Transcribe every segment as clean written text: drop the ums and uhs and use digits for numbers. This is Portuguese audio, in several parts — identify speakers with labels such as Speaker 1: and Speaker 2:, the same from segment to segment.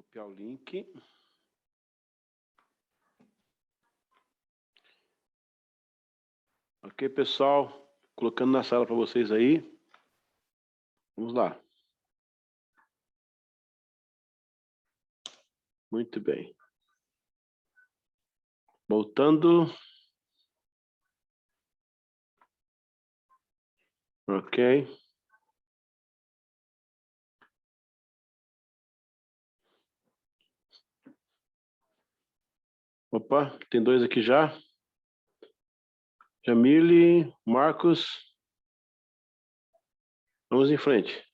Speaker 1: Copiar o link. Ok, pessoal? Colocando na sala para vocês aí. Vamos lá. Muito bem. Voltando. Ok. Opa, tem dois aqui já. Jamile, Marcos. Vamos em frente.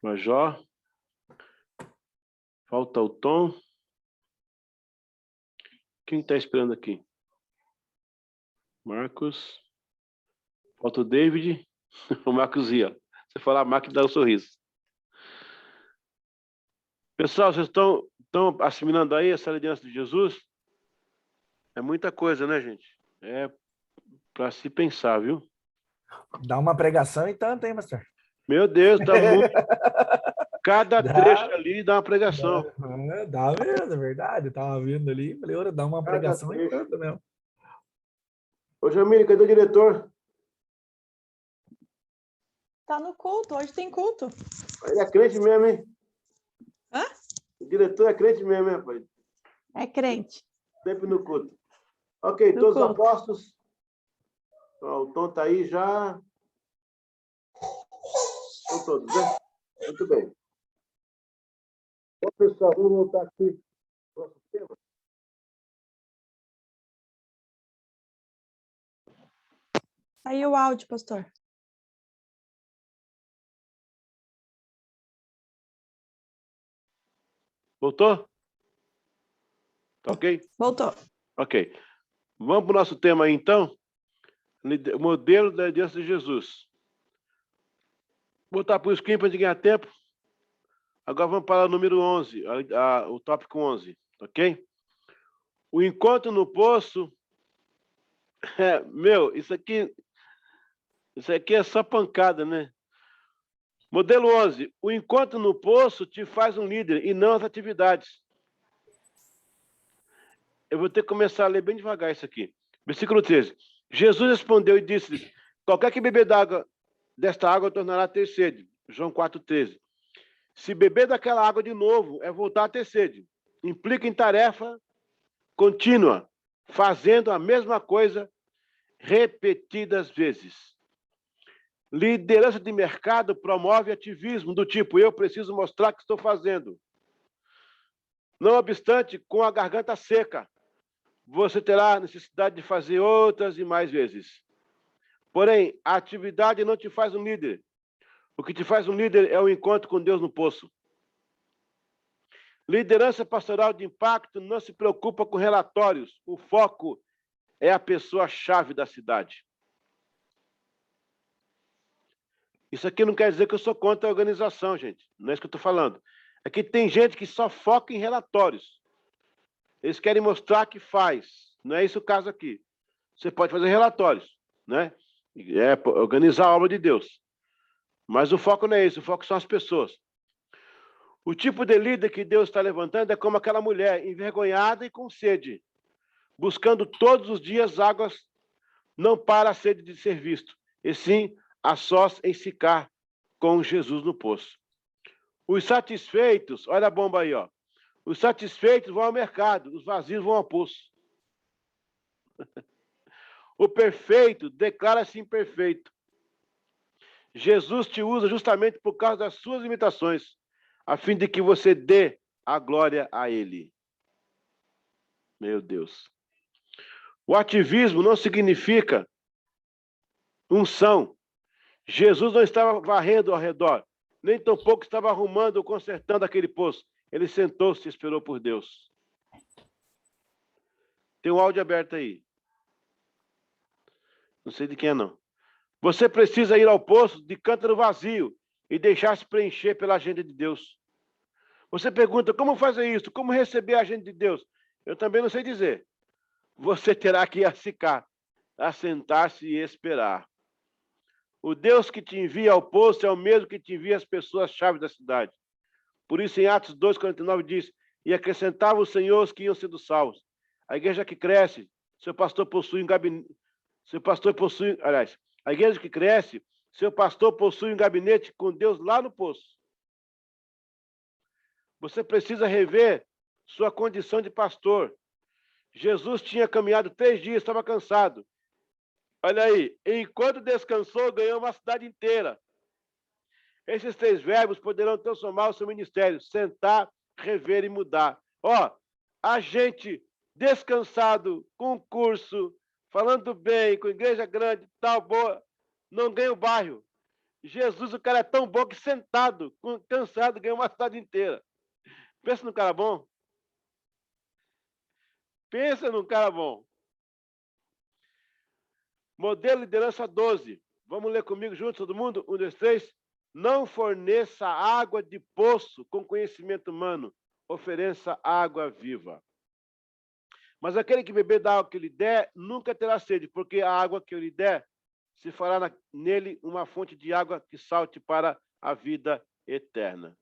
Speaker 1: Major. Falta o Tom. Quem está esperando aqui? Marcos. Falta o David. O Marcos ia. Você falar, Marcos dá um sorriso. Pessoal, vocês estão assimilando aí essa aliança de Jesus? É muita coisa, né, gente? É para se pensar, viu?
Speaker 2: Dá uma pregação e tanto, hein, pastor?
Speaker 1: Meu Deus, tá muito. Cada trecho
Speaker 2: Dá,
Speaker 1: ali dá uma pregação.
Speaker 2: dá mesmo, é verdade. Eu tava vendo ali, falei, olha, dá uma
Speaker 1: Cada
Speaker 2: pregação e
Speaker 1: trecho.
Speaker 2: tanto mesmo.
Speaker 1: Ô, Jamile, cadê o diretor?
Speaker 3: Tá no culto, hoje tem culto.
Speaker 1: Ele é crente mesmo, hein?
Speaker 3: Hã?
Speaker 1: O diretor é crente mesmo, hein, rapaz?
Speaker 3: É crente.
Speaker 1: Sempre no culto. Ok,
Speaker 3: No
Speaker 1: todos os
Speaker 3: culto.
Speaker 1: apóstolos. Ó, o Tom tá aí já. Estão todos, né? Muito bem. Bom, pessoal, vamos voltar aqui para o nosso tema.
Speaker 3: Aí o áudio, pastor.
Speaker 1: Voltou? Tá ok?
Speaker 3: Voltou.
Speaker 1: Ok. Vamos para o nosso tema aí, então. Modelo da aliança de Jesus. Vou botar para o screen para a gente ganhar tempo. Agora vamos para o número 11, o tópico 11, ok? O encontro no poço. Meu, isso aqui é só pancada, né? Modelo 11. O encontro no poço te faz um líder e não as atividades. Eu vou ter que começar a ler bem devagar isso aqui. Versículo 13. Jesus respondeu e disse-lhes: qualquer que beber desta água tornará a ter sede. João 4,13. Se beber daquela água de novo, é voltar a ter sede. Implica em tarefa contínua, fazendo a mesma coisa repetidas vezes. Liderança de mercado promove ativismo do tipo, eu preciso mostrar que estou fazendo. Não obstante, com a garganta seca, você terá necessidade de fazer outras e mais vezes. Porém, a atividade não te faz um líder. O que te faz um líder é o encontro com Deus no poço. Liderança pastoral de impacto não se preocupa com relatórios. O foco é a pessoa-chave da cidade. Isso aqui não quer dizer que eu sou contra a organização, gente. Não é isso que eu estou falando. É que tem gente que só foca em relatórios. Eles querem mostrar que faz. Não é esse o caso aqui. Você pode fazer relatórios, né? É organizar a obra de Deus. Mas o foco não é isso. O foco são as pessoas. O tipo de líder que Deus está levantando é como aquela mulher envergonhada e com sede, buscando todos os dias águas, não para a sede de ser visto, e sim a sós em ficar com Jesus no poço. Os satisfeitos, olha a bomba aí, ó. Os satisfeitos vão ao mercado, os vazios vão ao poço. O perfeito declara-se imperfeito. Jesus te usa justamente por causa das suas limitações, a fim de que você dê a glória a Ele. Meu Deus. O ativismo não significa unção. Jesus não estava varrendo ao redor, nem tampouco estava arrumando ou consertando aquele poço. Ele sentou-se e esperou por Deus. Tem um áudio aberto aí. Não sei de quem é, não. Você precisa ir ao poço de cântaro vazio e deixar-se preencher pela agenda de Deus. Você pergunta, como fazer isso? Como receber a agenda de Deus? Eu também não sei dizer. Você terá que ficar assentar-se e esperar. O Deus que te envia ao poço é o mesmo que te envia as pessoas-chave da cidade. Por isso, em Atos 2,49 diz, e acrescentava o Senhor os que iam sendo salvos. A igreja que cresce, seu pastor possui um gabinete, a igreja que cresce, seu pastor possui um gabinete com Deus lá no poço. Você precisa rever sua condição de pastor. Jesus tinha caminhado 3 dias, estava cansado. Olha aí, enquanto descansou, ganhou uma cidade inteira. Esses 3 verbos poderão transformar o seu ministério: sentar, rever e mudar. Ó, a gente descansado, com curso, falando bem, com igreja grande, tal, boa, não ganha o bairro. Jesus, o cara é tão bom que sentado, cansado, ganhou uma cidade inteira. Pensa num cara bom. Pensa num cara bom. Modelo liderança 12. Vamos ler comigo juntos, todo mundo? 1, 2, 3. Não forneça água de poço com conhecimento humano. Ofereça água viva. Mas aquele que beber da água que lhe der, nunca terá sede, porque a água que eu lhe der se fará nele uma fonte de água que salte para a vida eterna.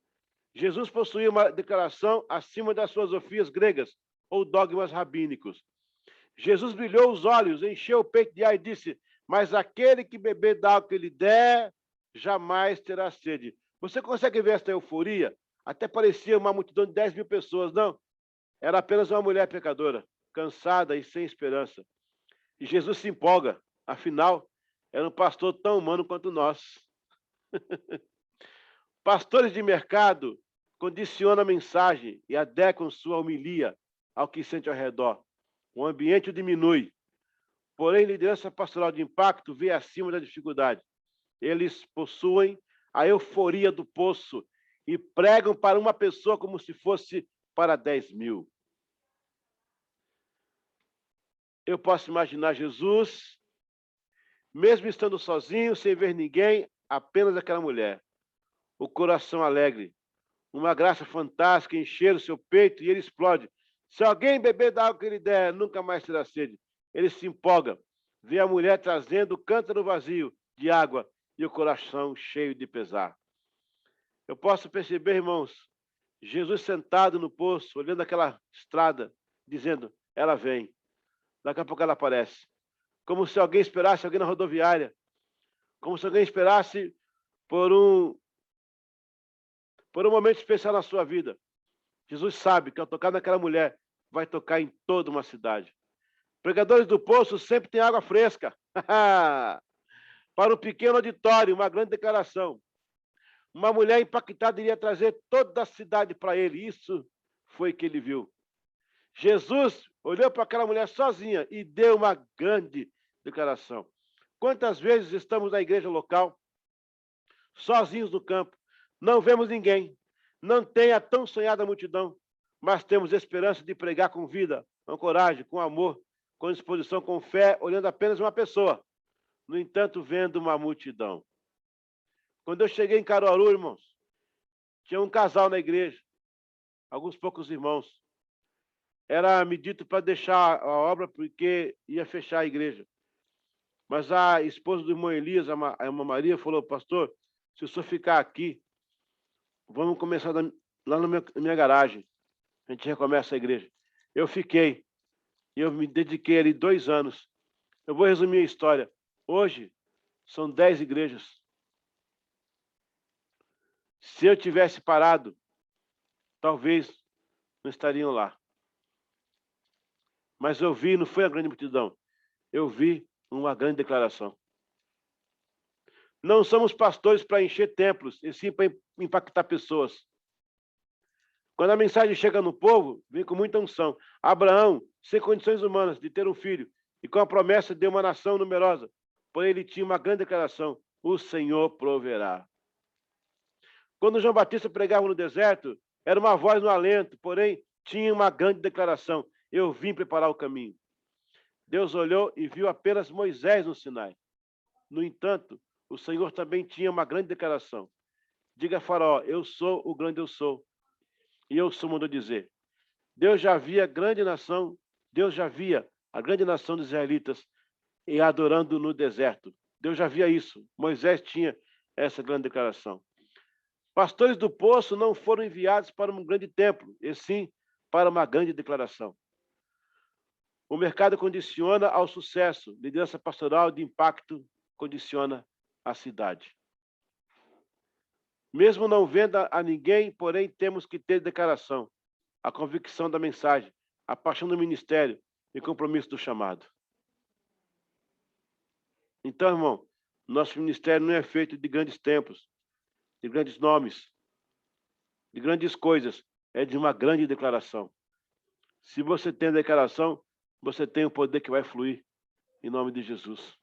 Speaker 1: Jesus possuía uma declaração acima das filosofias gregas ou dogmas rabínicos. Jesus brilhou os olhos, encheu o peito de ar e disse, mas aquele que beber da água que lhe der, jamais terá sede. Você consegue ver esta euforia? Até parecia uma multidão de 10 mil pessoas, não? Era apenas uma mulher pecadora, cansada e sem esperança. E Jesus se empolga, afinal, era um pastor tão humano quanto nós. Pastores de mercado condicionam a mensagem e adequam sua homilia ao que sente ao redor. O ambiente o diminui. Porém, liderança pastoral de impacto vê acima da dificuldade. Eles possuem a euforia do poço e pregam para uma pessoa como se fosse para 10 mil. Eu posso imaginar Jesus, mesmo estando sozinho, sem ver ninguém, apenas aquela mulher. O coração alegre, uma graça fantástica encher o seu peito e ele explode. Se alguém beber da água que ele der, nunca mais terá sede. Ele se empolga, vê a mulher trazendo o cântaro vazio de água e o coração cheio de pesar. Eu posso perceber, irmãos, Jesus sentado no poço, olhando aquela estrada, dizendo, ela vem. Daqui a pouco ela aparece. Como se alguém esperasse alguém na rodoviária. Como se alguém esperasse por um momento especial na sua vida. Jesus sabe que ao tocar naquela mulher, vai tocar em toda uma cidade. Pregadores do poço sempre têm água fresca. Para um pequeno auditório, uma grande declaração. Uma mulher impactada iria trazer toda a cidade para ele. Isso foi o que ele viu. Jesus olhou para aquela mulher sozinha e deu uma grande declaração. Quantas vezes estamos na igreja local, sozinhos no campo, não vemos ninguém, não tem a tão sonhada multidão, mas temos esperança de pregar com vida, com coragem, com amor, com disposição, com fé, olhando apenas uma pessoa. No entanto, vendo uma multidão. Quando eu cheguei em Caruaru, irmãos, tinha um casal na igreja, alguns poucos irmãos. Era me dito para deixar a obra porque ia fechar a igreja. Mas a esposa do irmão Elias, a irmã Maria, falou, pastor, se o senhor ficar aqui, vamos começar lá na minha garagem. A gente recomeça a igreja. Eu fiquei. E eu me dediquei ali 2 anos. Eu vou resumir a história. Hoje, são 10 igrejas. Se eu tivesse parado, talvez não estariam lá. Mas eu vi, não foi a grande multidão. Eu vi uma grande declaração. Não somos pastores para encher templos, e sim para impactar pessoas. Quando a mensagem chega no povo, vem com muita unção. Abraão, sem condições humanas de ter um filho, e com a promessa de uma nação numerosa, porém ele tinha uma grande declaração, o Senhor proverá. Quando João Batista pregava no deserto, era uma voz no alento, porém tinha uma grande declaração, eu vim preparar o caminho. Deus olhou e viu apenas Moisés no Sinai. No entanto, o Senhor também tinha uma grande declaração. Diga a Faraó, eu sou o grande eu sou. E eu sou, mandou dizer. Deus já via a grande nação dos israelitas e adorando no deserto. Deus já via isso. Moisés tinha essa grande declaração. Pastores do poço não foram enviados para um grande templo, e sim para uma grande declaração. O mercado condiciona ao sucesso. Liderança pastoral de impacto condiciona a cidade. Mesmo não vendo a ninguém, porém, temos que ter declaração, a convicção da mensagem, a paixão do ministério e compromisso do chamado. Então, irmão, nosso ministério não é feito de grandes templos, de grandes nomes, de grandes coisas, é de uma grande declaração. Se você tem a declaração, você tem o poder que vai fluir em nome de Jesus.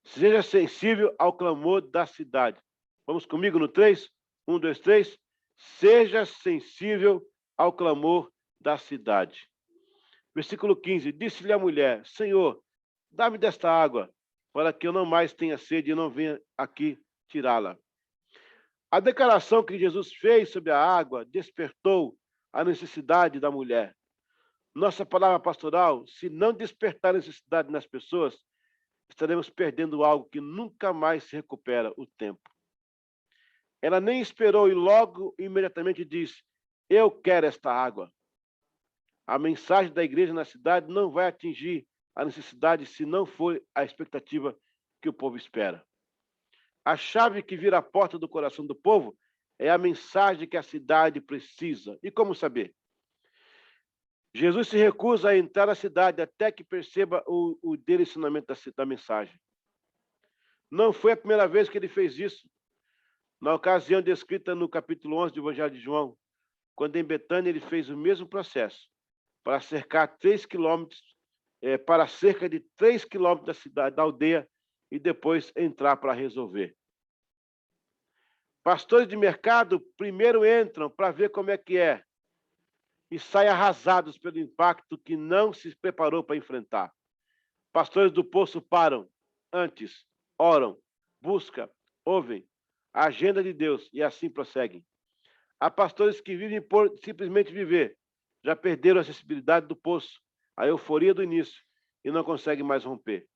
Speaker 1: Seja sensível ao clamor da cidade. Vamos comigo no 3? 1, 2, 3. Seja sensível ao clamor da cidade. Versículo 15. Disse-lhe a mulher: Senhor, dá-me desta água, para que eu não mais tenha sede e não venha aqui tirá-la. A declaração que Jesus fez sobre a água despertou a necessidade da mulher. Nossa palavra pastoral, se não despertar necessidade nas pessoas, estaremos perdendo algo que nunca mais se recupera, o tempo. Ela nem esperou e logo, imediatamente disse: eu quero esta água. A mensagem da igreja na cidade não vai atingir a necessidade se não for a expectativa que o povo espera. A chave que vira a porta do coração do povo é a mensagem que a cidade precisa. E como saber? Jesus se recusa a entrar na cidade até que perceba o direcionamento da mensagem. Não foi a primeira vez que ele fez isso. Na ocasião descrita no capítulo 11 do Evangelho de João, quando em Betânia ele fez o mesmo processo, para cercar 3 quilômetros, para cerca de 3 quilômetros da cidade, da aldeia, e depois entrar para resolver. Pastores de mercado primeiro entram para ver como é que é, e saem arrasados pelo impacto que não se preparou para enfrentar. Pastores do poço param antes, oram, buscam, ouvem a agenda de Deus e assim prosseguem. Há pastores que vivem por simplesmente viver, já perderam a sensibilidade do poço, a euforia do início e não conseguem mais romper.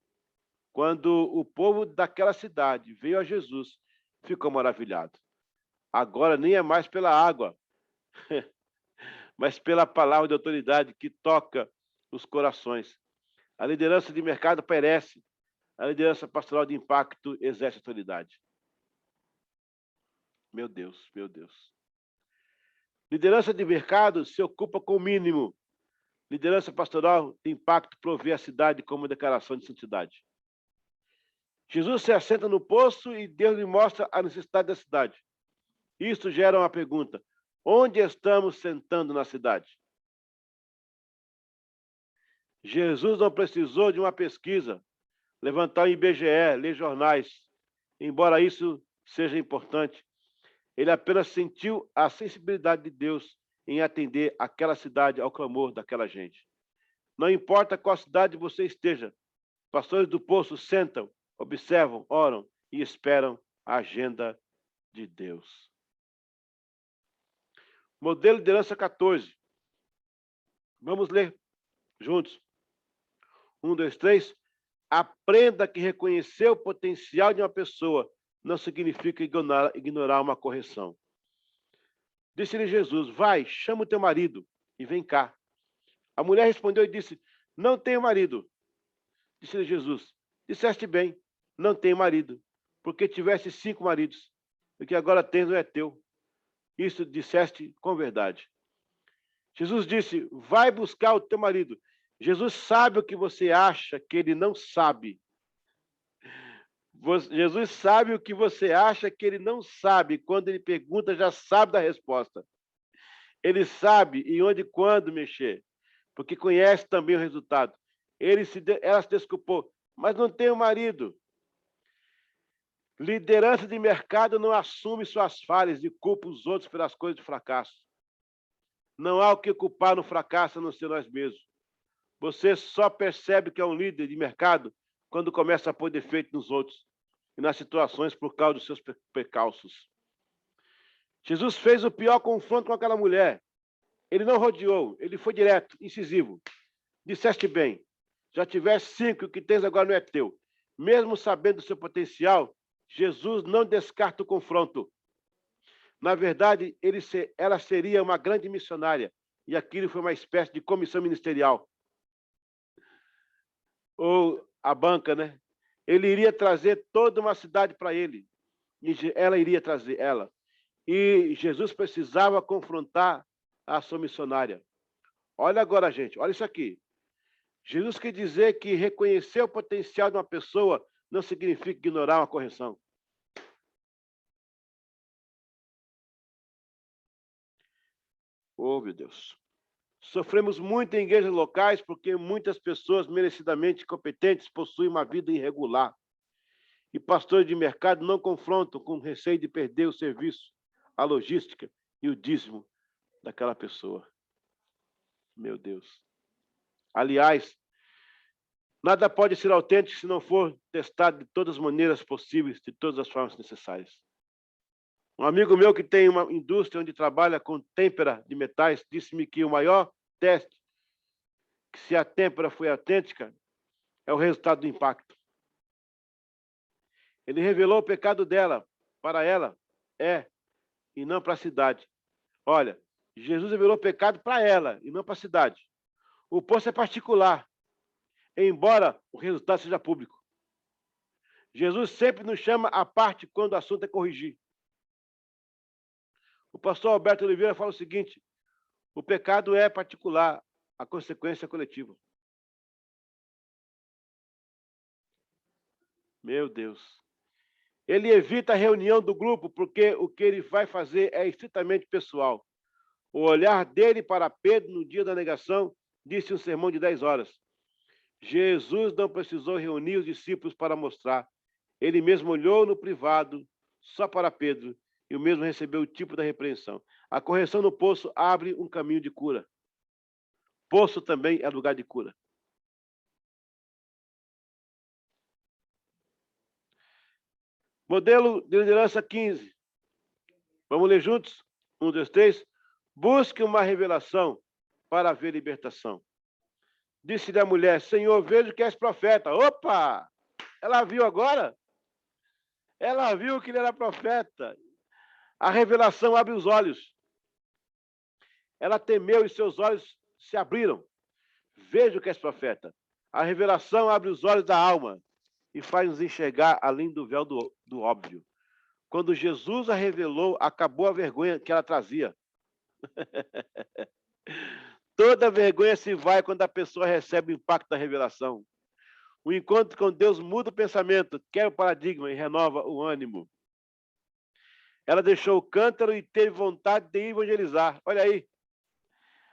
Speaker 1: Quando o povo daquela cidade veio a Jesus, ficou maravilhado. Agora nem é mais pela água, mas pela palavra de autoridade que toca os corações. A liderança de mercado perece, a liderança pastoral de impacto exerce autoridade. Meu Deus, meu Deus. Liderança de mercado se ocupa com o mínimo. Liderança pastoral de impacto provê a cidade como declaração de santidade. Jesus se assenta no poço e Deus lhe mostra a necessidade da cidade. Isso gera uma pergunta: onde estamos sentando na cidade? Jesus não precisou de uma pesquisa, levantar o IBGE, ler jornais. Embora isso seja importante, ele apenas sentiu a sensibilidade de Deus em atender aquela cidade ao clamor daquela gente. Não importa qual cidade você esteja, pastores do poço sentam, observam, oram e esperam a agenda de Deus. Modelo de liderança 14. Vamos ler juntos. 1, 2, 3. Aprenda que reconhecer o potencial de uma pessoa não significa ignorar uma correção. Disse-lhe Jesus: vai, chama o teu marido e vem cá. A mulher respondeu e disse: não tenho marido. Disse-lhe Jesus: disseste bem, não tenho marido, porque tiveste 5 maridos, o que agora tens não é teu. Isso disseste com verdade. Jesus disse: vai buscar o teu marido. Jesus sabe o que você acha que ele não sabe. Jesus sabe o que você acha que ele não sabe. Quando ele pergunta, já sabe da resposta. Ele sabe em onde e quando mexer, porque conhece também o resultado. Ela se desculpou, mas não tem marido. Liderança de mercado não assume suas falhas e culpa os outros pelas coisas de fracasso. Não há o que culpar no fracasso a não ser nós mesmos. Você só percebe que é um líder de mercado quando começa a pôr defeito nos outros e nas situações por causa dos seus percalços. Jesus fez o pior confronto com aquela mulher. Ele não rodeou, ele foi direto, incisivo. Disseste bem, Já tivesse 5, o que tens agora não é teu. Mesmo sabendo do seu potencial, Jesus não descarta o confronto. Na verdade, ela seria uma grande missionária, e aquilo foi uma espécie de comissão ministerial. Ou a banca, né? Ele iria trazer toda uma cidade para ele. E ela iria trazer ela. E Jesus precisava confrontar a sua missionária. Olha agora, gente, olha isso aqui. Jesus quer dizer que reconhecer o potencial de uma pessoa não significa ignorar uma correção. Oh, meu Deus. Sofremos muito em igrejas locais porque muitas pessoas merecidamente competentes possuem uma vida irregular. E pastores de mercado não confrontam com receio de perder o serviço, a logística e o dízimo daquela pessoa. Meu Deus. Aliás, nada pode ser autêntico se não for testado de todas as maneiras possíveis, de todas as formas necessárias. Um amigo meu que tem uma indústria onde trabalha com têmpera de metais disse-me que o maior teste, que se a têmpera foi autêntica, é o resultado do impacto. Ele revelou o pecado dela para ela, e não para a cidade. Olha, Jesus revelou o pecado para ela e não para a cidade. O poço é particular, embora o resultado seja público. Jesus sempre nos chama à parte quando o assunto é corrigir. O pastor Alberto Oliveira fala o seguinte: o pecado é particular, a consequência é coletiva. Meu Deus. Ele evita a reunião do grupo porque o que ele vai fazer é estritamente pessoal. O olhar dele para Pedro no dia da negação disse um sermão de 10 horas. Jesus não precisou reunir os discípulos para mostrar. Ele mesmo olhou no privado só para Pedro e o mesmo recebeu o tipo da repreensão. A correção no poço abre um caminho de cura. Poço também é lugar de cura. Modelo de liderança 15. Vamos ler juntos? 1, 2, 3. Busque uma revelação para haver libertação. Disse-lhe a mulher: Senhor, vejo que és profeta. Opa! Ela viu agora? Ela viu que ele era profeta. A revelação abre os olhos. Ela temeu e seus olhos se abriram. Vejo que és profeta. A revelação abre os olhos da alma e faz-nos enxergar além do véu do óbvio. Quando Jesus a revelou, acabou a vergonha que ela trazia. Toda vergonha se vai quando a pessoa recebe o impacto da revelação. O encontro com Deus muda o pensamento, quebra o paradigma e renova o ânimo. Ela deixou o cântaro e teve vontade de evangelizar. Olha aí.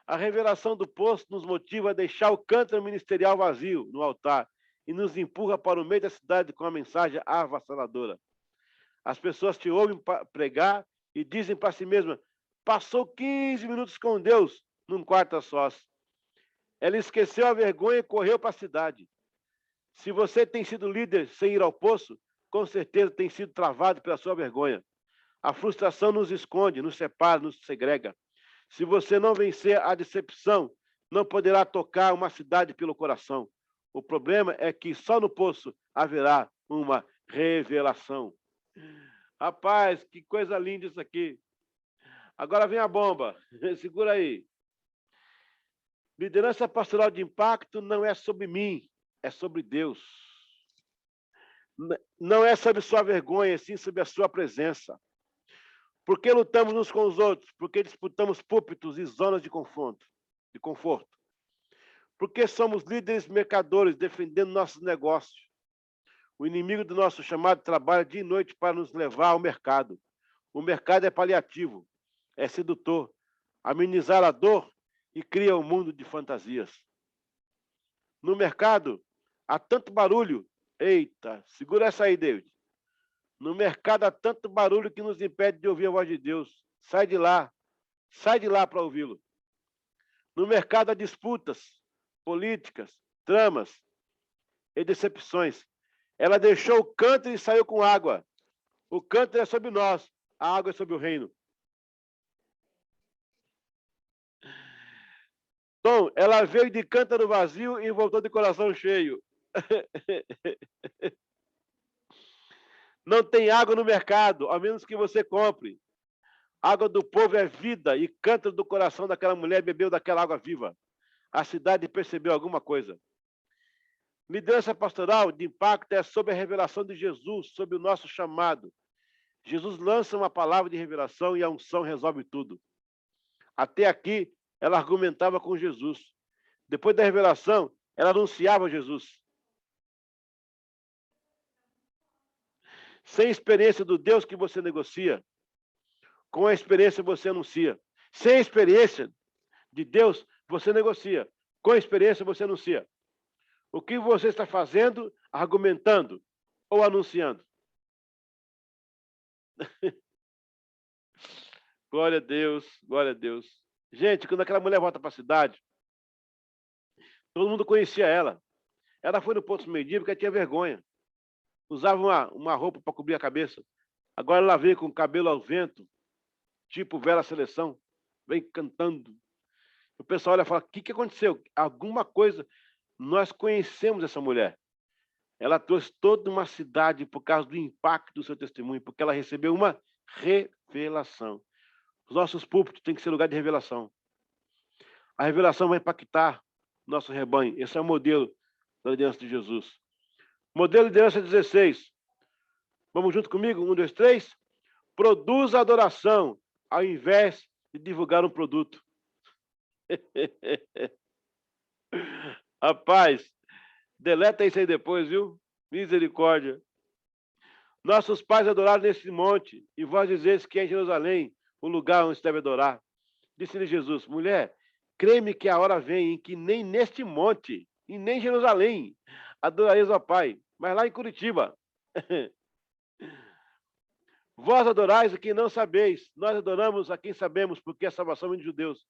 Speaker 1: A revelação do poço nos motiva a deixar o cântaro ministerial vazio no altar e nos empurra para o meio da cidade com uma mensagem avassaladora. As pessoas te ouvem pregar e dizem para si mesmas: passou 15 minutos com Deus num quarto a sós. Ela esqueceu a vergonha e correu para a cidade. Se você tem sido líder sem ir ao poço, com certeza tem sido travado pela sua vergonha. A frustração nos esconde, nos separa, nos segrega. Se você não vencer a decepção, não poderá tocar uma cidade pelo coração. O problema é que só no poço haverá uma revelação. Rapaz, que coisa linda isso aqui. Agora vem a bomba. Segura aí. Liderança pastoral de impacto não é sobre mim, é sobre Deus. Não é sobre sua vergonha, sim sobre a sua presença. Por que lutamos uns com os outros? Porque disputamos púlpitos e zonas de conforto. Porque somos líderes mercadores defendendo nossos negócios. O inimigo do nosso chamado trabalha dia e noite para nos levar ao mercado. O mercado é paliativo, é sedutor, amenizar a dor e cria um mundo de fantasias. No mercado, há tanto barulho. Eita, segura essa aí, David. No mercado há tanto barulho que nos impede de ouvir a voz de Deus. Sai de lá para ouvi-lo. No mercado há disputas, políticas, tramas e decepções. Ela deixou o cântaro e saiu com água. O cântaro é sobre nós, a água é sobre o reino. Tom, ela veio de cântaro vazio e voltou de coração cheio. Não tem água no mercado, a menos que você compre. Água do povo é vida, e cântaro do coração daquela mulher bebeu daquela água viva. A cidade percebeu alguma coisa. Liderança pastoral de impacto é sobre a revelação de Jesus, sobre o nosso chamado. Jesus lança uma palavra de revelação e a unção resolve tudo. Até aqui, ela argumentava com Jesus. Depois da revelação, ela anunciava Jesus. Sem experiência do Deus que você negocia, com a experiência você anuncia. Sem experiência de Deus, você negocia. Com a experiência você anuncia. O que você está fazendo, argumentando ou anunciando? Glória a Deus, glória a Deus. Gente, quando aquela mulher volta para a cidade, todo mundo conhecia ela. Ela foi no posto meio-dia porque tinha vergonha. Usava uma roupa para cobrir a cabeça. Agora ela veio com o cabelo ao vento, tipo Vera Seleção, vem cantando. O pessoal olha e fala, o que aconteceu? Alguma coisa. Nós conhecemos essa mulher. Ela trouxe toda uma cidade por causa do impacto do seu testemunho, porque ela recebeu uma revelação. Os nossos púlpitos têm que ser lugar de revelação. A revelação vai impactar nosso rebanho. Esse é o modelo da liderança de Jesus. Modelo de liderança 16. Vamos junto comigo? 1, 2, 3. Produza adoração ao invés de divulgar um produto. Rapaz, deleta isso aí depois, viu? Misericórdia. Nossos pais adoraram nesse monte, e vós dizeis que é em Jerusalém o lugar onde se deve adorar. Disse-lhe Jesus, mulher, crê-me que a hora vem em que nem neste monte, e nem em Jerusalém, adorareis ao Pai, mas lá em Curitiba. Vós adorais a quem não sabeis, nós adoramos a quem sabemos, porque a salvação vem de judeus.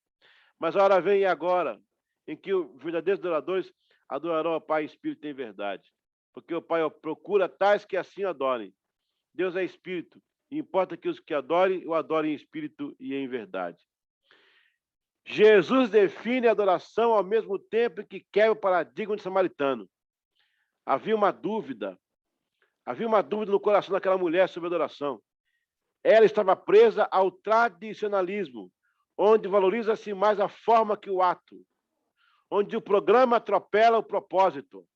Speaker 1: Mas a hora vem e agora, em que os verdadeiros adoradores adorarão ao Pai em espírito e em verdade. Porque o Pai procura tais que assim adorem. Deus é espírito, e importa que os que adorem, o adorem em espírito e em verdade. Jesus define a adoração ao mesmo tempo que quebra o paradigma de samaritano. Havia uma dúvida no coração daquela mulher sobre a adoração. Ela estava presa ao tradicionalismo, onde valoriza-se mais a forma que o ato, onde o programa atropela o propósito.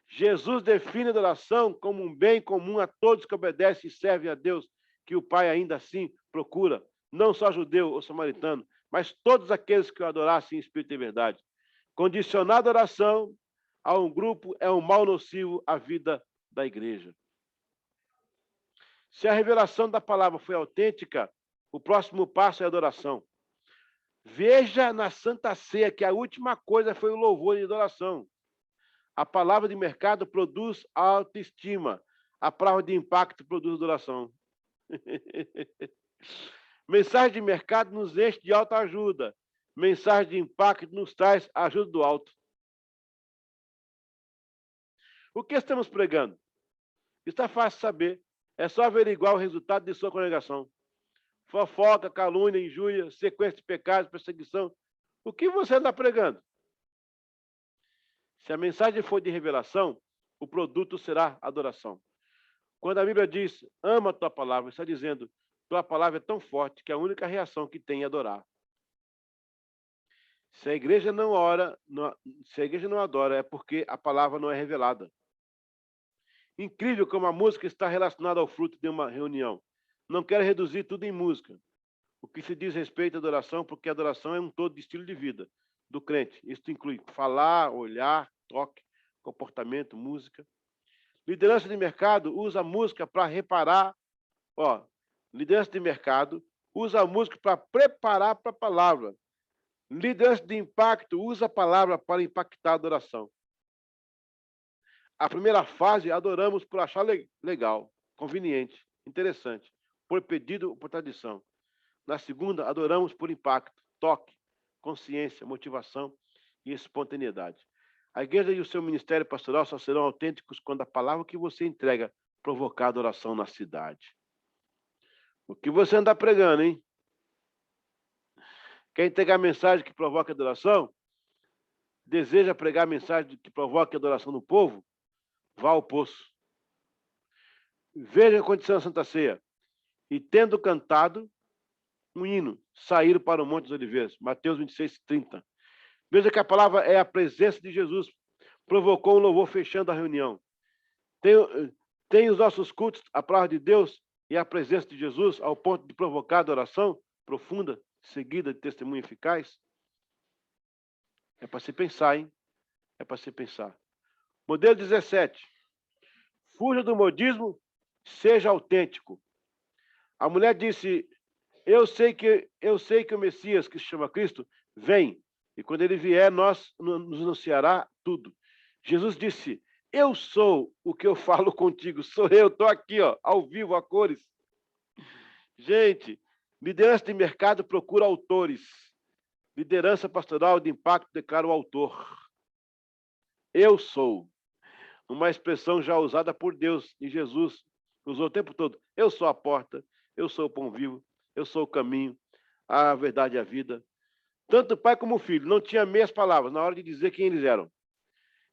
Speaker 1: Jesus define a adoração como um bem comum a todos que obedecem e servem a Deus, que o Pai ainda assim procura, não só judeu ou samaritano, mas todos aqueles que o adorassem em espírito e verdade. Condicionar a adoração a um grupo é um mal nocivo à vida da igreja. Se a revelação da palavra foi autêntica, o próximo passo é a adoração. Veja na Santa Ceia que a última coisa foi o louvor e a adoração. A palavra de mercado produz autoestima. A palavra de impacto produz adoração. Mensagem de mercado nos enche de autoajuda. Mensagem de impacto nos traz a ajuda do alto. O que estamos pregando? Está fácil saber. É só averiguar o resultado de sua congregação. Fofoca, calúnia, injúria, sequência de pecados, perseguição. O que você está pregando? Se a mensagem for de revelação, o produto será adoração. Quando a Bíblia diz, ama a tua palavra, está dizendo, tua palavra é tão forte que a única reação que tem é adorar. Se a igreja não ora, se a igreja não adora, é porque a palavra não é revelada. Incrível como a música está relacionada ao fruto de uma reunião. Não quero reduzir tudo em música. O que se diz respeito à adoração, porque a adoração é um todo de estilo de vida do crente. Isso inclui falar, olhar, toque, comportamento, música. Liderança de mercado usa a música para reparar. Liderança de mercado usa a música para preparar para a palavra. Liderança de impacto usa a palavra para impactar a adoração. A primeira fase, adoramos por achar legal, conveniente, interessante, por pedido ou por tradição. Na segunda, adoramos por impacto, toque, consciência, motivação e espontaneidade. A igreja e o seu ministério pastoral só serão autênticos quando a palavra que você entrega provocar adoração na cidade. O que você anda pregando, hein? Quer entregar mensagem que provoca adoração? Deseja pregar mensagem que provoque adoração no povo? Vá ao poço. Veja a condição da Santa Ceia. E tendo cantado um hino, saíram para o Monte dos Oliveiras. Mateus 26, 30. Veja que a palavra é a presença de Jesus. Provocou um louvor fechando a reunião. Tem os nossos cultos, a palavra de Deus e a presença de Jesus ao ponto de provocar adoração profunda, seguida de testemunho eficaz? É para se pensar, hein? É para se pensar. Modelo 17. Fuja do modismo, seja autêntico. A mulher disse, eu sei que o Messias, que se chama Cristo, vem. E quando ele vier, nos anunciará tudo. Jesus disse, eu sou o que eu falo contigo. Sou eu, estou aqui, ó, ao vivo, a cores. Gente, liderança de mercado procura autores. Liderança pastoral de impacto declara o autor. Eu sou. Uma expressão já usada por Deus e Jesus usou o tempo todo. Eu sou a porta, eu sou o pão vivo, eu sou o caminho, a verdade e a vida. Tanto o pai como o filho não tinham meias palavras na hora de dizer quem eles eram.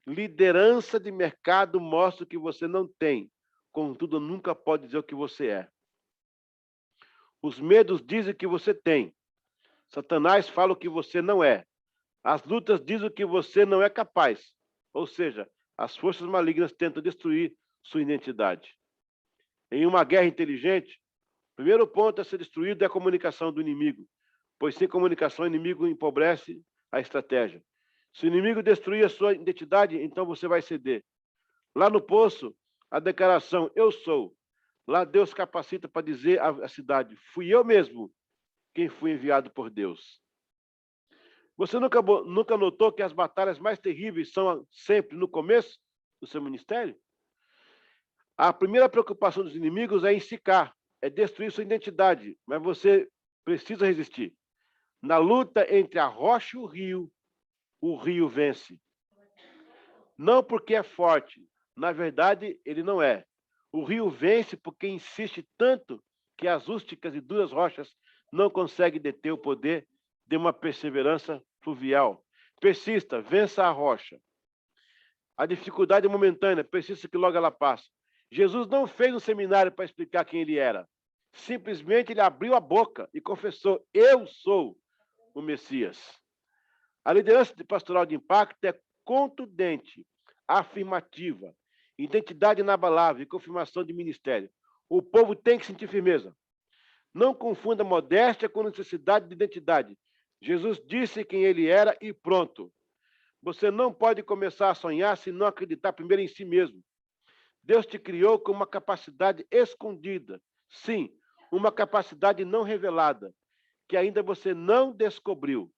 Speaker 1: Liderança de mercado mostra o que você não tem, contudo nunca pode dizer o que você é. Os medos dizem o que você tem. Satanás fala o que você não é. As lutas dizem o que você não é capaz. Ou seja, as forças malignas tentam destruir sua identidade. Em uma guerra inteligente, o primeiro ponto a ser destruído é a comunicação do inimigo, pois sem comunicação o inimigo empobrece a estratégia. Se o inimigo destruir a sua identidade, então você vai ceder. Lá no poço, a declaração, eu sou. Lá Deus capacita para dizer à cidade, fui eu mesmo quem fui enviado por Deus. Você nunca notou que as batalhas mais terríveis são sempre no começo do seu ministério? A primeira preocupação dos inimigos é ensicar, é destruir sua identidade, mas você precisa resistir. Na luta entre a rocha e o rio vence. Não porque é forte, na verdade ele não é. O rio vence porque insiste tanto que as rústicas e duras rochas não conseguem deter o poder de uma perseverança fluvial. Persista, vença a rocha. A dificuldade é momentânea, persista que logo ela passa. Jesus não fez um seminário para explicar quem ele era. Simplesmente ele abriu a boca e confessou, eu sou o Messias. A liderança pastoral de impacto é contundente, afirmativa, identidade inabalável e confirmação de ministério. O povo tem que sentir firmeza. Não confunda modéstia com necessidade de identidade. Jesus disse quem ele era e pronto. Você não pode começar a sonhar se não acreditar primeiro em si mesmo. Deus te criou com uma capacidade escondida. Sim, uma capacidade não revelada, que ainda você não descobriu.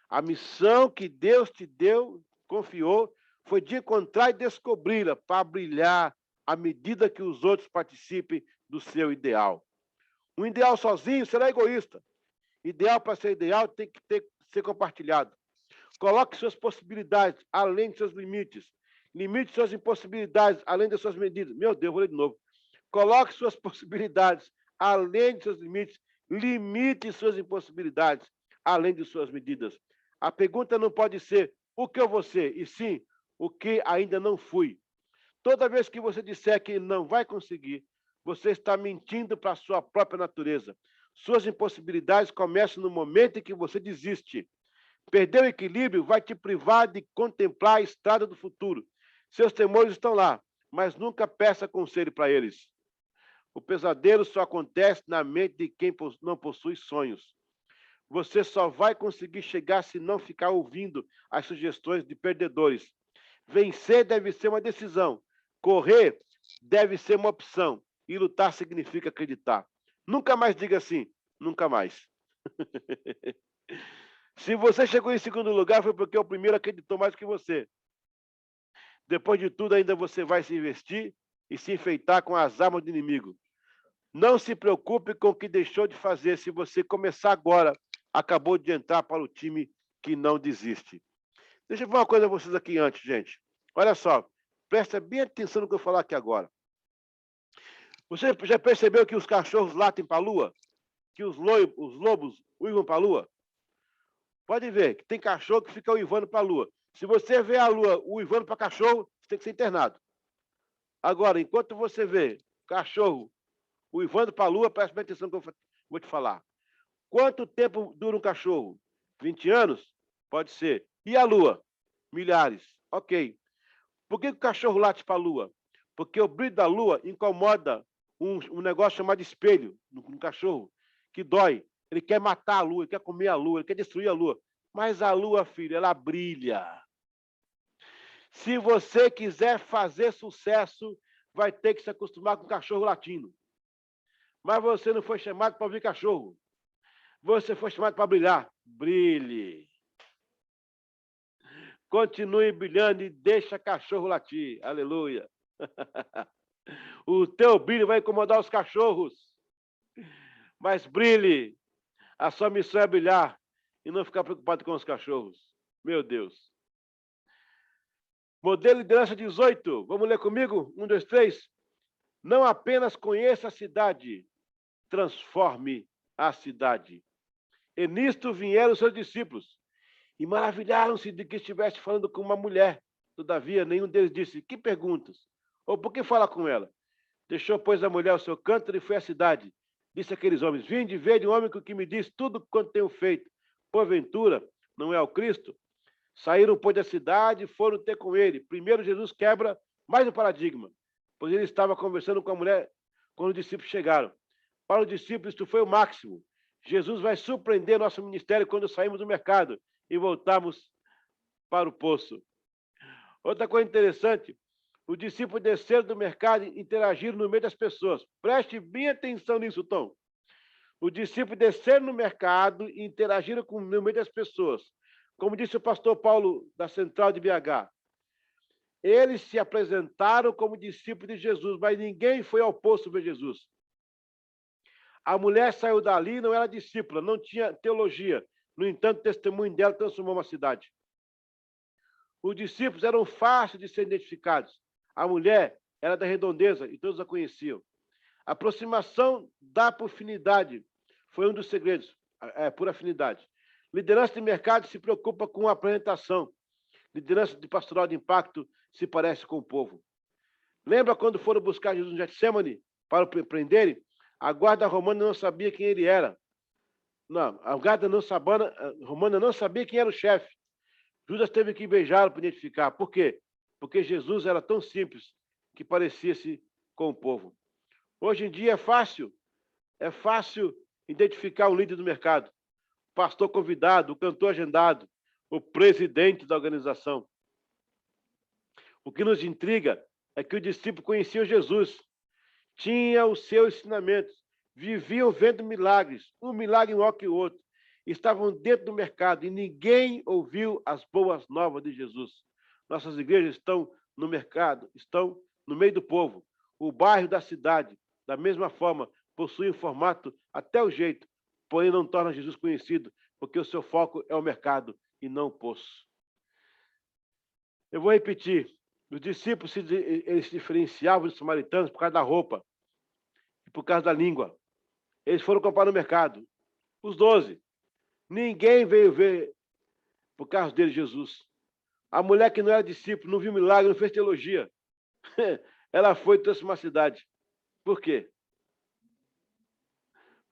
Speaker 1: A missão que Deus te deu, confiou, foi de encontrar e descobri-la para brilhar à medida que os outros participem do seu ideal. Um ideal sozinho será egoísta. Ideal para ser ideal tem que ser compartilhado. Coloque suas possibilidades além de seus limites. Limite suas impossibilidades além das suas medidas. Meu Deus, vou ler de novo. Coloque suas possibilidades além de seus limites. Limite suas impossibilidades além de suas medidas. A pergunta não pode ser o que eu vou ser, e sim o que ainda não fui. Toda vez que você disser que não vai conseguir, você está mentindo para a sua própria natureza. Suas impossibilidades começam no momento em que você desiste. Perder o equilíbrio vai te privar de contemplar a estrada do futuro. Seus temores estão lá, mas nunca peça conselho para eles. O pesadelo só acontece na mente de quem não possui sonhos. Você só vai conseguir chegar se não ficar ouvindo as sugestões de perdedores. Vencer deve ser uma decisão. Correr deve ser uma opção. E lutar significa acreditar. Nunca mais diga assim, nunca mais. Se você chegou em segundo lugar, foi porque o primeiro acreditou mais que você. Depois de tudo, ainda você vai se investir e se enfeitar com as armas do inimigo. Não se preocupe com o que deixou de fazer. Se você começar agora, acabou de entrar para o time que não desiste. Deixa eu falar uma coisa a vocês aqui antes, gente. Olha só, presta bem atenção no que eu vou falar aqui agora. Você já percebeu que os cachorros latem para a lua? Que os lobos uivam para a lua? Pode ver que tem cachorro que fica uivando para a lua. Se você vê a lua uivando para cachorro, você tem que ser internado. Agora, enquanto você vê cachorro uivando para a lua, preste bem atenção que eu vou te falar. Quanto tempo dura um cachorro? 20 anos? Pode ser. E a lua? Milhares. Ok. Por que o cachorro late para a lua? Porque o brilho da lua incomoda um negócio chamado espelho no cachorro, que dói. Ele quer matar a lua, ele quer comer a lua, ele quer destruir a lua. Mas a lua, filho, ela brilha. Se você quiser fazer sucesso, vai ter que se acostumar com o cachorro latindo. Mas você não foi chamado para ouvir cachorro. Você foi chamado para brilhar. Brilhe. Continue brilhando e deixa cachorro latir. Aleluia. O teu brilho vai incomodar os cachorros. Mas brilhe. A sua missão é brilhar e não ficar preocupado com os cachorros. Meu Deus. Modelo liderança 18. Vamos ler comigo? 1, 2, 3. Não apenas conheça a cidade, transforme a cidade. E nisto vieram os seus discípulos e maravilharam-se de que estivesse falando com uma mulher. Todavia, nenhum deles disse: que perguntas? Ou por que fala com ela? Deixou, pois, a mulher o seu cântaro e foi à cidade. Disse àqueles homens: vinde ver de um homem que me diz tudo quanto tenho feito. Porventura, não é o Cristo? Saíram, pois, da cidade e foram ter com ele. Primeiro, Jesus quebra mais um paradigma, pois ele estava conversando com a mulher quando os discípulos chegaram. Para os discípulos, isto foi o máximo. Jesus vai surpreender nosso ministério quando saímos do mercado e voltarmos para o poço. Outra coisa interessante, os discípulos desceram do mercado e interagiram no meio das pessoas. Preste bem atenção nisso, Tom. Os discípulos desceram no mercado e interagiram no meio das pessoas. Como disse o pastor Paulo, da Central de BH, eles se apresentaram como discípulos de Jesus, mas ninguém foi ao poço ver Jesus. A mulher saiu dali e não era discípula, não tinha teologia. No entanto, o testemunho dela transformou uma cidade. Os discípulos eram fáceis de ser identificados. A mulher era da redondeza e todos a conheciam. A aproximação da proximidade foi um dos segredos, por afinidade. Liderança de mercado se preocupa com a apresentação. Liderança de pastoral de impacto se parece com o povo. Lembra quando foram buscar Jesus no Getsemane para o prenderem? A guarda romana não sabia quem ele era. Não, a guarda romana não sabia quem era o chefe. Judas teve que beijá-lo para identificar. Por quê? Porque Jesus era tão simples que parecia-se com o povo. Hoje em dia é fácil identificar o líder do mercado, o pastor convidado, o cantor agendado, o presidente da organização. O que nos intriga é que os discípulos conheciam Jesus, tinham os seus ensinamentos, viviam vendo milagres, um milagre maior que o outro, estavam dentro do mercado e ninguém ouviu as boas novas de Jesus. Nossas igrejas estão no mercado, estão no meio do povo. O bairro da cidade, da mesma forma, possui um formato até o jeito, porém não torna Jesus conhecido, porque o seu foco é o mercado e não o poço. Eu vou repetir. Os discípulos eles se diferenciavam dos samaritanos por causa da roupa e por causa da língua. Eles foram comprar no mercado. Os 12. Ninguém veio ver por causa dele Jesus. A mulher que não era discípulo, não viu milagre, não fez teologia. Ela foi e trouxe uma cidade. Por quê?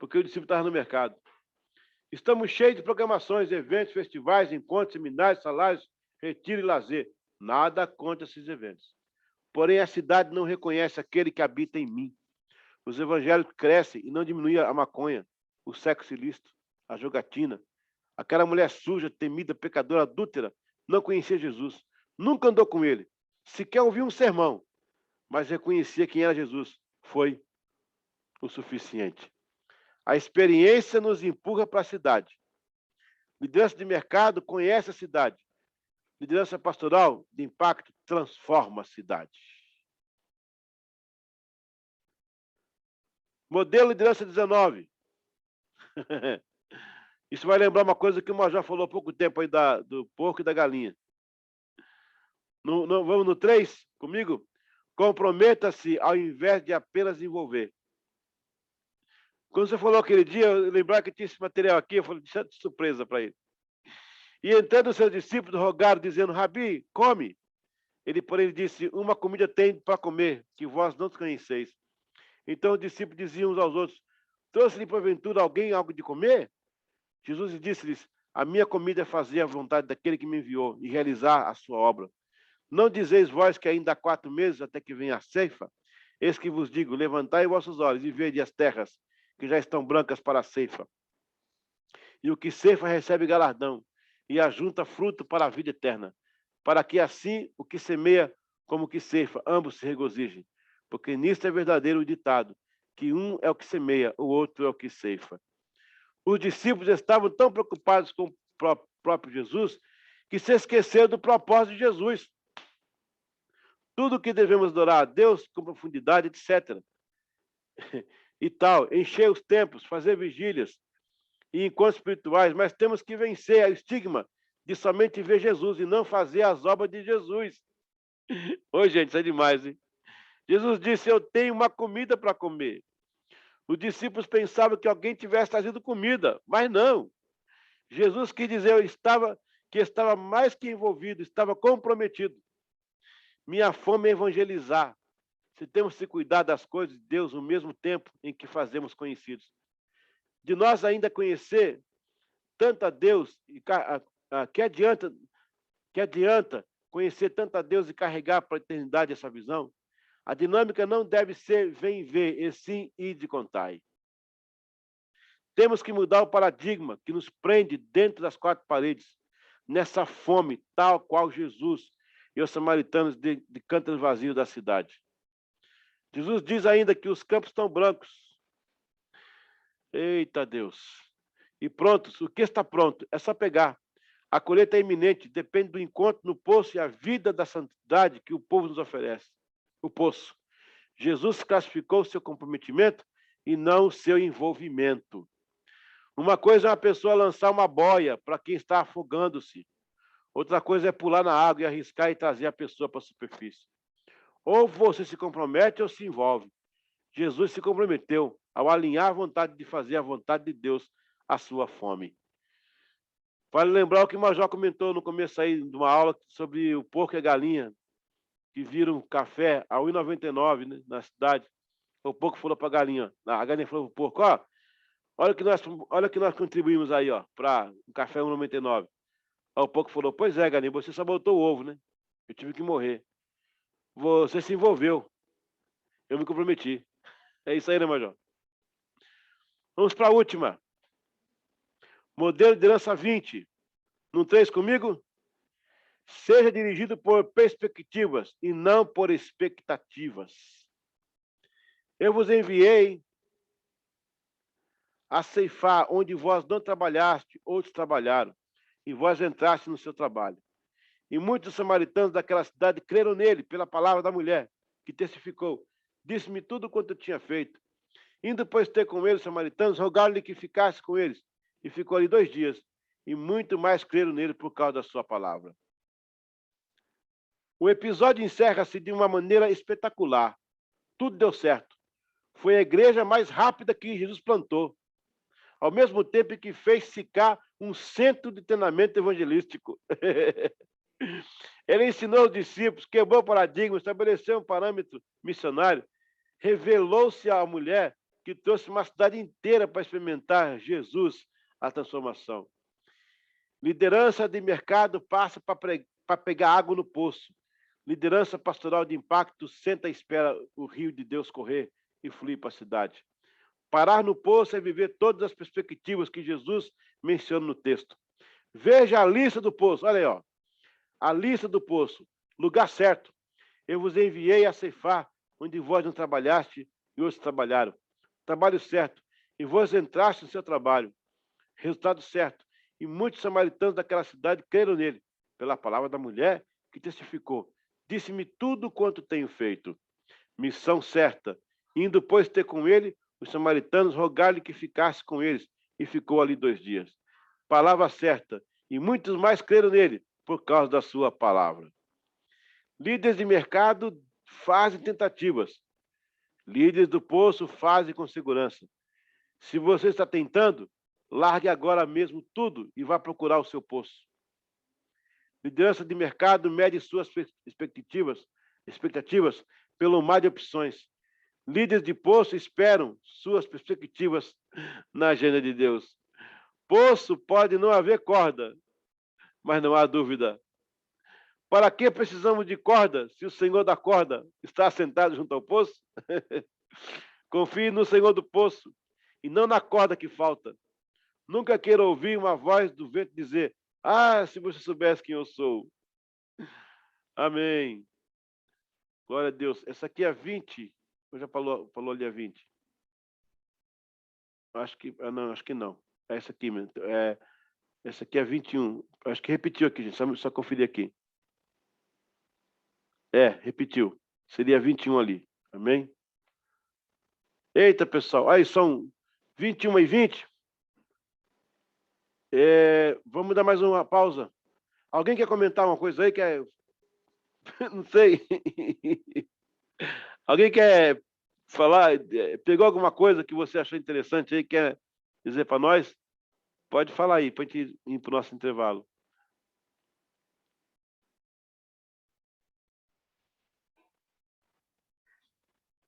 Speaker 1: Porque o discípulo estava no mercado. Estamos cheios de programações, eventos, festivais, encontros, seminários, salários, retiro e lazer. Nada contra esses eventos. Porém, a cidade não reconhece aquele que habita em mim. Os evangélicos crescem e não diminuem a maconha, o sexo ilícito, a jogatina. Aquela mulher suja, temida, pecadora, adúltera, não conhecia Jesus. Nunca andou com ele. Sequer ouviu um sermão, mas reconhecia quem era Jesus. Foi o suficiente. A experiência nos empurra para a cidade. Liderança de mercado conhece a cidade. Liderança pastoral de impacto transforma a cidade. Modelo liderança 19. Isso vai lembrar uma coisa que o Major falou há pouco tempo aí do porco e da galinha. Vamos no 3 comigo? Comprometa-se ao invés de apenas envolver. Quando você falou aquele dia, eu lembrava que tinha esse material aqui, eu falei, deixa de surpresa para ele. E entrando os seus discípulos rogaram, dizendo, Rabi, come. Ele, porém, disse, uma comida tem para comer, que vós não conheceis. Então os discípulos diziam uns aos outros, trouxe-lhe porventura alguém algo de comer? Jesus disse-lhes, a minha comida é fazer a vontade daquele que me enviou e realizar a sua obra. Não dizeis vós que ainda há 4 meses até que venha a ceifa? Eis que vos digo, levantai vossos olhos e vede as terras, que já estão brancas para a ceifa. E o que ceifa recebe galardão, e ajunta fruto para a vida eterna, para que assim o que semeia como o que ceifa, ambos se regozijem. Porque nisto é verdadeiro o ditado, que um é o que semeia, o outro é o que ceifa. Os discípulos estavam tão preocupados com o próprio Jesus, que se esqueceram do propósito de Jesus. Tudo que devemos adorar a Deus com profundidade, etc. E tal, encher os templos, fazer vigílias e encontros espirituais, mas temos que vencer o estigma de somente ver Jesus e não fazer as obras de Jesus. Ô, gente, isso é demais, hein? Jesus disse, eu tenho uma comida para comer. Os discípulos pensavam que alguém tivesse trazido comida, mas não. Jesus quis dizer que estava mais que envolvido, estava comprometido. Minha fome é evangelizar. Se temos que cuidar das coisas de Deus no mesmo tempo em que fazemos conhecidos. De nós ainda conhecer tanto a Deus, que adianta conhecer tanto a Deus e carregar para a eternidade essa visão? A dinâmica não deve ser vem ver, e sim ide contai. Temos que mudar o paradigma que nos prende dentro das 4 paredes, nessa fome, tal qual Jesus e os samaritanos de cântaros vazios da cidade. Jesus diz ainda que os campos estão brancos. Eita Deus! E prontos, o que está pronto? É só pegar. A colheita é iminente, depende do encontro no poço e a vida da santidade que o povo nos oferece. O poço. Jesus classificou o seu comprometimento e não o seu envolvimento. Uma coisa é uma pessoa lançar uma boia para quem está afogando-se. Outra coisa é pular na água e arriscar e trazer a pessoa para a superfície. Ou você se compromete ou se envolve. Jesus se comprometeu ao alinhar a vontade de fazer a vontade de Deus a sua fome. Vale lembrar o que o Major comentou no começo aí de uma aula sobre o porco e a galinha, que viram café a R$ 1,99, né, na cidade. O porco falou para a galinha falou para o porco, ó, olha que nós contribuímos aí, ó, para um café 1,99. Aí o porco falou, pois é, galinha, você só botou o ovo, né? Eu tive que morrer. Você se envolveu. Eu me comprometi. É isso aí, né, Major? Vamos para a última. Modelo de liderança 20. Não 3 comigo? Seja dirigido por perspectivas e não por expectativas. Eu vos enviei a ceifar onde vós não trabalhaste, outros trabalharam, e vós entraste no seu trabalho. E muitos samaritanos daquela cidade creram nele pela palavra da mulher, que testificou. Disse-me tudo quanto eu tinha feito. Indo, pois, ter com eles os samaritanos, rogaram-lhe que ficasse com eles. E ficou ali 2 dias. E muito mais creram nele por causa da sua palavra. O episódio encerra-se de uma maneira espetacular. Tudo deu certo. Foi a igreja mais rápida que Jesus plantou. Ao mesmo tempo que fez ficar um centro de treinamento evangelístico. Ele ensinou os discípulos, quebrou o paradigma, estabeleceu um parâmetro missionário, revelou-se à mulher que trouxe uma cidade inteira para experimentar Jesus, a transformação. Liderança de mercado passa para pegar água no poço. Liderança pastoral de impacto senta e espera o rio de Deus correr e fluir para a cidade. Parar no poço é viver todas as perspectivas que Jesus menciona no texto. Veja a lista do poço, olha aí, ó. A lista do poço, lugar certo. Eu vos enviei a ceifar, onde vós não trabalhaste e outros trabalharam. Trabalho certo, e vós entraste no seu trabalho. Resultado certo, e muitos samaritanos daquela cidade creram nele, pela palavra da mulher que testificou. Disse-me tudo quanto tenho feito. Missão certa. Indo, pois, ter com ele, os samaritanos rogaram-lhe que ficasse com eles, e ficou ali 2 dias. Palavra certa, e muitos mais creram nele, por causa da sua palavra. Líderes de mercado fazem tentativas. Líderes do poço fazem com segurança. Se você está tentando, largue agora mesmo tudo e vá procurar o seu poço. Liderança de mercado mede suas expectativas pelo mar de opções. Líderes de poço esperam suas perspectivas na agenda de Deus. Poço pode não haver corda, mas não há dúvida. Para que precisamos de corda se o Senhor da corda está sentado junto ao poço? Confie no Senhor do poço e não na corda que falta. Nunca queira ouvir uma voz do vento dizer: ah, se você soubesse quem eu sou. Amém. Glória a Deus. Essa aqui é a 20. Eu já falou ali a 20. Acho que não. É essa aqui mesmo. Essa aqui é 21. Acho que repetiu aqui, gente. Só conferir aqui. Repetiu. Seria 21 ali. Amém? Eita, pessoal. Aí são 21 e 20. Vamos dar mais uma pausa. Alguém quer comentar uma coisa aí? Não sei. Alguém quer falar? Pegou alguma coisa que você achou interessante aí? Quer dizer para nós? Pode falar aí, para a gente ir para o nosso intervalo.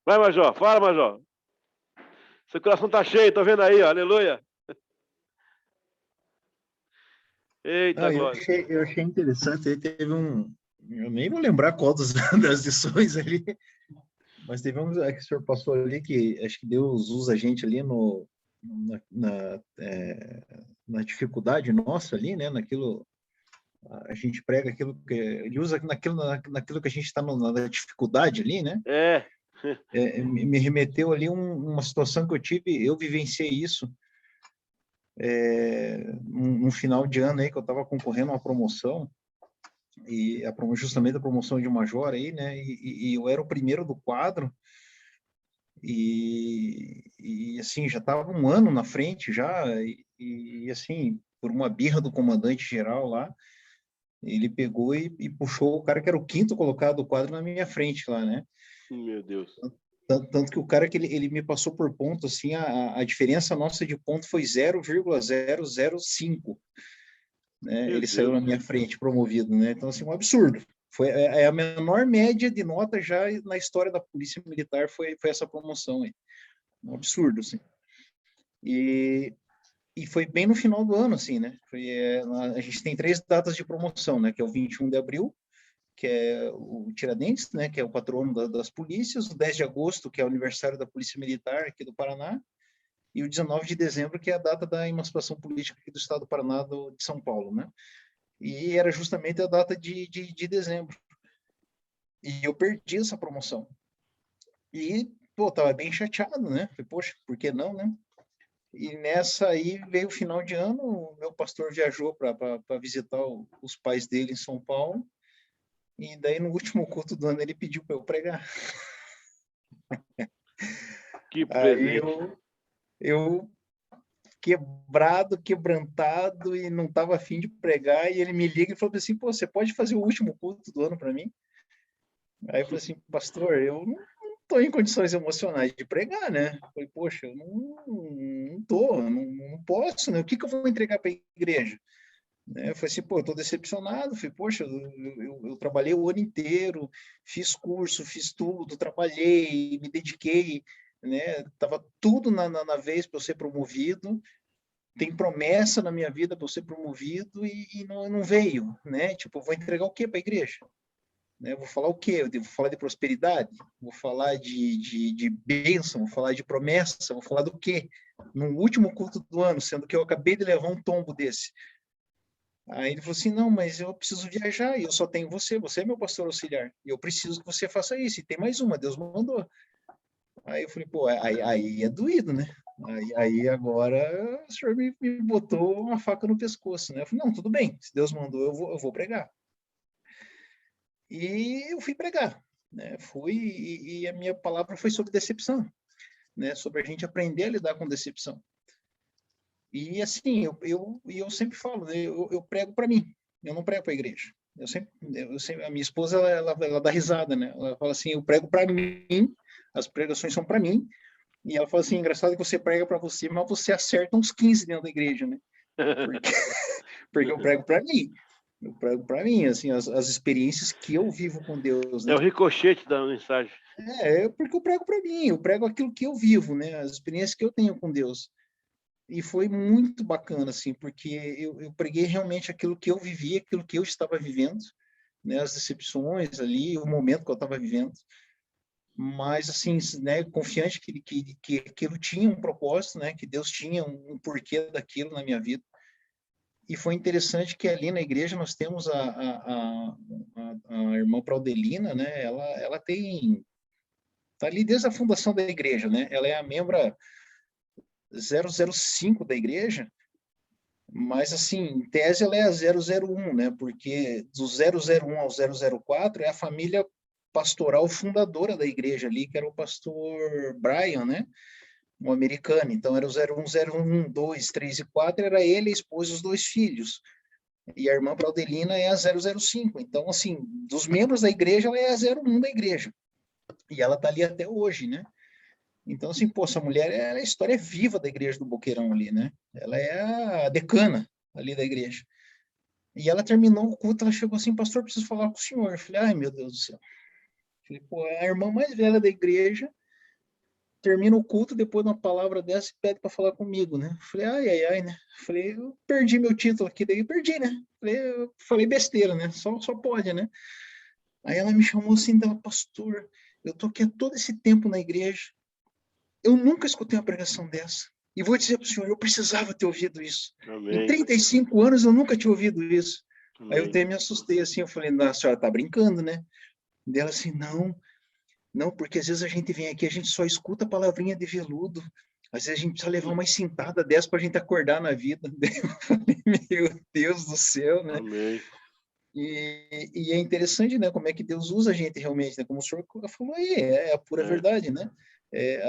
Speaker 1: Vai, Major. Fala, Major. Seu coração está cheio, tô vendo aí, ó. Aleluia. Eita, glória.
Speaker 4: Eu achei interessante. Aí teve eu nem vou lembrar qual das lições ali, mas teve que o senhor passou ali que acho que Deus usa a gente ali na dificuldade nossa ali, né? Naquilo, a gente prega aquilo que ele usa naquilo que a gente está na dificuldade ali, né? Me remeteu ali uma situação que eu vivenciei isso no final de ano aí que eu estava concorrendo a uma promoção e justamente a promoção de major aí, né? E eu era o primeiro do quadro e assim já estava um ano na frente já e assim por uma birra do comandante geral lá, ele pegou e puxou o cara que era o quinto colocado do quadro na minha frente lá, né?
Speaker 1: Meu Deus.
Speaker 4: Tanto que o cara que ele me passou por ponto, assim, a diferença nossa de ponto foi 0,005, né? Ele saiu na minha frente, promovido, né? Então, assim, um absurdo. Foi a menor média de nota já na história da Polícia Militar foi essa promoção aí. Um absurdo, assim. E foi bem no final do ano, assim, né? A gente tem 3 datas de promoção, né? Que é o 21 de abril, que é o Tiradentes, né, que é o patrono das polícias, o 10 de agosto, que é o aniversário da Polícia Militar aqui do Paraná, e o 19 de dezembro, que é a data da emancipação política aqui do estado do Paraná, de São Paulo, né? E era justamente a data de dezembro. E eu perdi essa promoção. E, tava bem chateado, né? Falei, poxa, por que não, né? E nessa aí veio o final de ano, o meu pastor viajou para visitar os pais dele em São Paulo, e daí, no último culto do ano, ele pediu para eu pregar.
Speaker 1: Que presente.
Speaker 4: Aí eu quebrantado, e não estava afim de pregar, e ele me liga e falou assim, pô, você pode fazer o último culto do ano para mim? Aí eu falei assim, pastor, eu não estou em condições emocionais de pregar, né? Eu falei, poxa, eu não posso, né? O que eu vou entregar para a igreja? Eu falei assim, pô, eu tô decepcionado. Falei, poxa, eu trabalhei o ano inteiro, fiz curso, fiz tudo, trabalhei, me dediquei, né? Tava tudo na vez para eu ser promovido, tem promessa na minha vida para eu ser promovido e não veio, né? Tipo, eu vou entregar o quê para a igreja? Né? Eu vou falar o quê? Eu vou falar de prosperidade? Vou falar de bênção? Vou falar de promessa? Vou falar do quê? No último culto do ano, sendo que eu acabei de levar um tombo desse. Aí ele falou assim, não, mas eu preciso viajar e eu só tenho você é meu pastor auxiliar, e eu preciso que você faça isso, e tem mais uma, Deus mandou. Aí eu falei, pô, aí é doído, né? Aí agora o senhor me botou uma faca no pescoço, né? Eu falei, não, tudo bem, se Deus mandou, eu vou pregar. E eu fui pregar, né? Fui, e a minha palavra foi sobre decepção, né? Sobre a gente aprender a lidar com decepção. E assim, eu sempre falo, né? Eu prego para mim, eu não prego para a igreja. A minha esposa, ela dá risada, né? Ela fala assim, eu prego para mim, as pregações são para mim. E ela fala assim, engraçado que você prega para você, mas você acerta uns 15 dentro da igreja, né? Porque eu prego para mim. Eu prego para mim, assim, as experiências que eu vivo com Deus,
Speaker 1: É
Speaker 4: né?
Speaker 1: o ricochete da mensagem.
Speaker 4: É porque eu prego para mim, eu prego aquilo que eu vivo, né? As experiências que eu tenho com Deus. E foi muito bacana, assim, porque eu preguei realmente aquilo que eu vivia, aquilo que eu estava vivendo, né? As decepções ali, o momento que eu estava vivendo. Mas, assim, né? Confiante que aquilo tinha um propósito, né? Que Deus tinha um porquê daquilo na minha vida. E foi interessante que ali na igreja nós temos a irmã Praudelina, né? Ela tá ali desde a fundação da igreja, né? Ela é a membra 005 da igreja, mas assim, em tese ela é a 001, né? Porque do 001 ao 004 é a família pastoral fundadora da igreja ali, que era o pastor Brian, né? Um americano. Então era o 01, 2, 3 e 4, era ele, a esposa e os dois filhos. E a irmã Praudelina é a 005. Então, assim, dos membros da igreja, ela é a 01 da igreja. E ela tá ali até hoje, né? Então, assim, pô, essa mulher é a história viva da igreja do Boqueirão ali, né? Ela é a decana ali da igreja. E ela terminou o culto, ela chegou assim, pastor, preciso falar com o senhor. Eu falei, ai, meu Deus do céu. Eu falei, pô, é a irmã mais velha da igreja, termina o culto depois de uma palavra dessa e pede para falar comigo, né? Eu falei, ai, ai, ai, né? Eu falei, eu perdi meu título aqui, daí eu perdi, né? Eu falei besteira, né? Só pode, né? Aí ela me chamou assim, pastor, eu tô aqui há todo esse tempo na igreja, eu nunca escutei uma pregação dessa. E vou dizer para o senhor, eu precisava ter ouvido isso. Em
Speaker 1: Amém.
Speaker 4: 35 anos eu nunca tinha ouvido isso.
Speaker 1: Amém.
Speaker 4: Aí eu até me assustei assim, eu falei, a senhora tá brincando, né? Dela assim, não, porque às vezes a gente vem aqui, a gente só escuta a palavrinha de veludo. Às vezes a gente precisa levar uma cintada dessa para a gente acordar na vida. Eu falei, meu Deus do céu, né?
Speaker 1: Amém.
Speaker 4: E é interessante, né, como é que Deus usa a gente realmente, né? Como o senhor falou aí, é a pura verdade, né?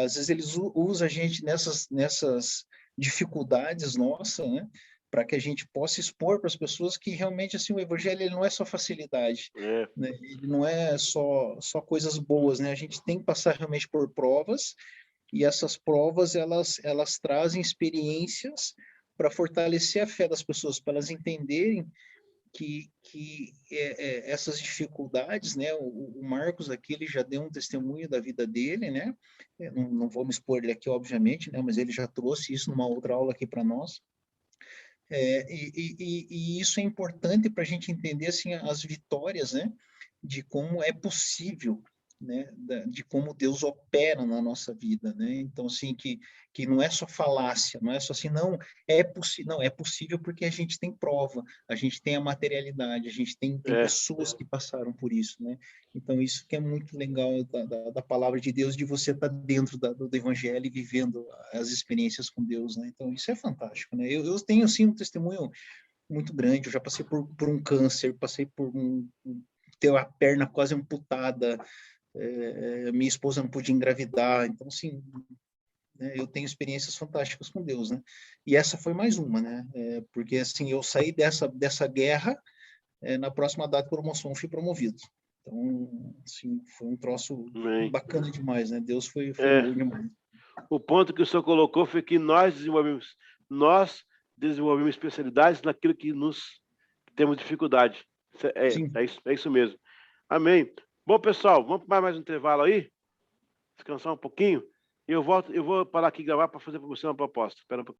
Speaker 4: Às vezes ele usa a gente nessas dificuldades nossas, né? Para que a gente possa expor para as pessoas que realmente assim o evangelho ele não é só facilidade, né? Ele não é só coisas boas, né? A gente tem que passar realmente por provas e essas provas elas trazem experiências para fortalecer a fé das pessoas, para elas entenderem que essas dificuldades, né? O Marcos aqui ele já deu um testemunho da vida dele, né? Não vou me expor ele aqui, obviamente, né? Mas ele já trouxe isso numa outra aula aqui para nós. E isso é importante para a gente entender assim as vitórias, né? De como é possível, né? De como Deus opera na nossa vida, né? Então assim que não é só falácia, não é só assim não é possível, não é possível porque a gente tem prova, a gente tem a materialidade, a gente tem pessoas que passaram por isso, né? Então isso que é muito legal da palavra de Deus, de você estar dentro do Evangelho e vivendo as experiências com Deus, né? Então isso é fantástico, né? Eu tenho assim um testemunho muito grande, eu já passei por um câncer, passei por ter a perna quase amputada, minha esposa não podia engravidar, então assim, né, eu tenho experiências fantásticas com Deus, né? E essa foi mais uma, né? Porque assim, eu saí dessa guerra, na próxima data de promoção fui promovido. Então, assim, foi um troço bacana demais, né? Deus foi bom demais.
Speaker 1: O ponto que o senhor colocou foi que nós desenvolvemos especialidades naquilo que temos dificuldade. É isso mesmo. Amém. Bom, pessoal, vamos para mais um intervalo aí? Descansar um pouquinho? E eu vou parar aqui e gravar para fazer para você uma proposta. Espera um pouquinho.